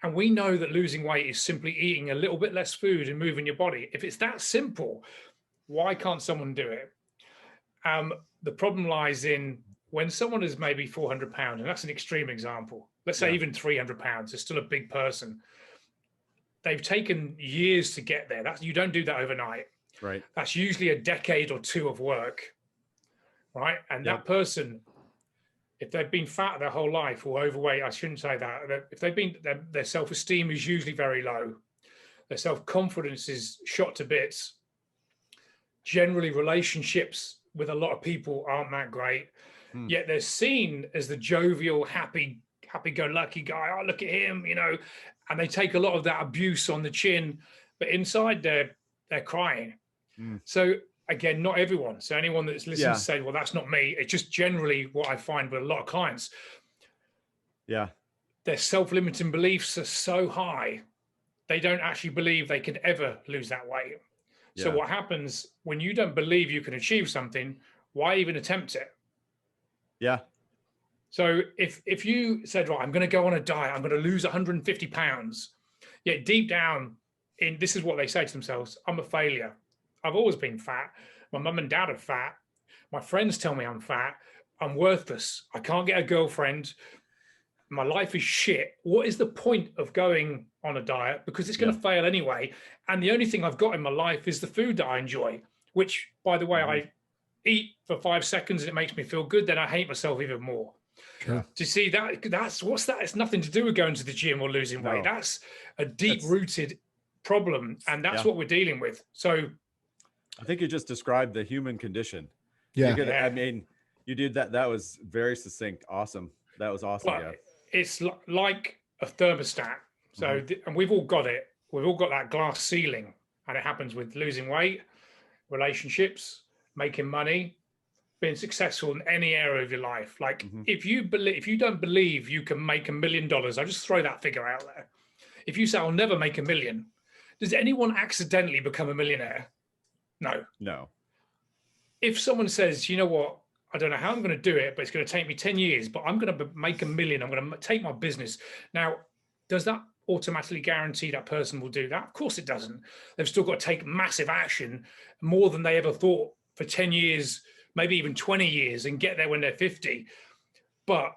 And we know that losing weight is simply eating a little bit less food and moving your body. If it's that simple, why can't someone do it? The problem lies in when someone is maybe 400 pounds, and that's an extreme example. Let's say even 300 pounds is still a big person. They've taken years to get there. You don't do that overnight. Right. That's usually a decade or two of work, right? And that person, if they've been fat their whole life or overweight, I shouldn't say that. If they've been, their self-esteem is usually very low. Their self-confidence is shot to bits. Generally, relationships with a lot of people aren't that great. Yet they're seen as the jovial, happy-go-lucky guy. Oh, look at him, you know. And they take a lot of that abuse on the chin, but inside they're crying. So again, not everyone. So anyone that's listening to say, well, that's not me. It's just generally what I find with a lot of clients. Yeah. Their self-limiting beliefs are so high, they don't actually believe they can ever lose that weight. So what happens when you don't believe you can achieve something, why even attempt it? Yeah. So if you said, right, I'm going to go on a diet, I'm going to lose 150 pounds, yet deep down this is what they say to themselves, I'm a failure. I've always been fat. My mum and dad are fat. My friends tell me I'm fat. I'm worthless. I can't get a girlfriend. My life is shit. What is the point of going on a diet? Because it's going to fail anyway. And the only thing I've got in my life is the food that I enjoy, which, by the way, I eat for 5 seconds and it makes me feel good. Then I hate myself even more. Sure. Do you see that's what's that? It's nothing to do with going to the gym or losing weight. That's a deep-rooted problem. And that's what we're dealing with. So I think you just described the human condition. Yeah. I mean, you did that. That was very succinct. Awesome. That was awesome. Well, it's like a thermostat. So, and we've all got it. We've all got that glass ceiling, and it happens with losing weight, relationships, making money, being successful in any area of your life. Like if you don't believe you can make $1 million, I'll just throw that figure out there. If you say, I'll never make $1 million, does anyone accidentally become a millionaire? No. If someone says, you know what, I don't know how I'm going to do it, but it's going to take me 10 years, but I'm going to make $1 million. I'm going to take my business. Now, does that automatically guarantee that person will do that? Of course it doesn't. They've still got to take massive action, more than they ever thought, for 10 years, maybe even 20 years, and get there when they're 50. But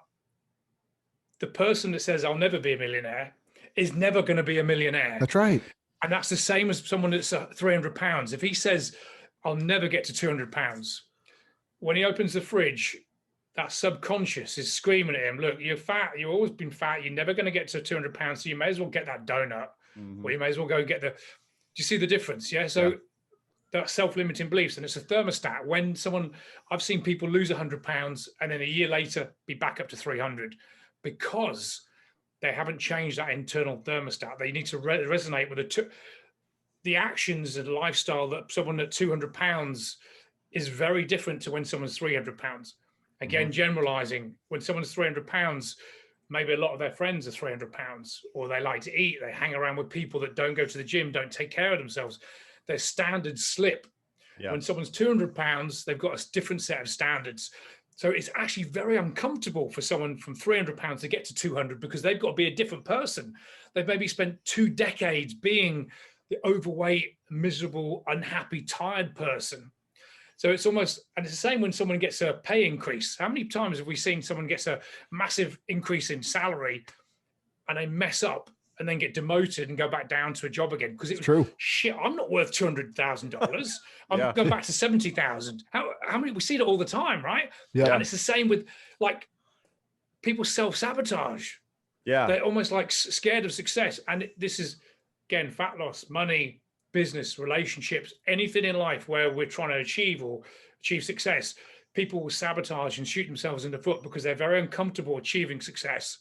the person that says, I'll never be a millionaire, is never going to be a millionaire. That's right. And that's the same as someone that's 300 pounds. If he says, I'll never get to 200 pounds, when he opens the fridge, that subconscious is screaming at him, look, you're fat. You've always been fat. You're never going to get to 200 pounds. So you may as well get that donut, or you may as well go get do you see the difference? Yeah. So that self-limiting beliefs, and it's a thermostat. When I've seen people lose 100 pounds and then a year later be back up to 300 because they haven't changed that internal thermostat. They need to resonate with the actions and lifestyle that someone at 200 pounds is very different to when someone's 300 pounds. Again, generalizing, when someone's 300 pounds, maybe a lot of their friends are 300 pounds, or they like to eat. They hang around with people that don't go to the gym, don't take care of themselves. Their standards slip. When someone's 200 pounds, they've got a different set of standards. So it's actually very uncomfortable for someone from 300 pounds to get to 200 because they've got to be a different person. They've maybe spent 2 decades being the overweight, miserable, unhappy, tired person. So it's almost, and it's the same when someone gets a pay increase. How many times have we seen someone gets a massive increase in salary and they mess up and then get demoted and go back down to a job again? Because it's true. Shit, I'm not worth $200,000. I'm going back to 70,000. How many? We see it all the time, right? Yeah. And it's the same with like people self-sabotage. Yeah. They're almost like scared of success. And this is, again, fat loss, money, business, relationships, anything in life where we're trying to achieve success. People will sabotage and shoot themselves in the foot because they're very uncomfortable achieving success.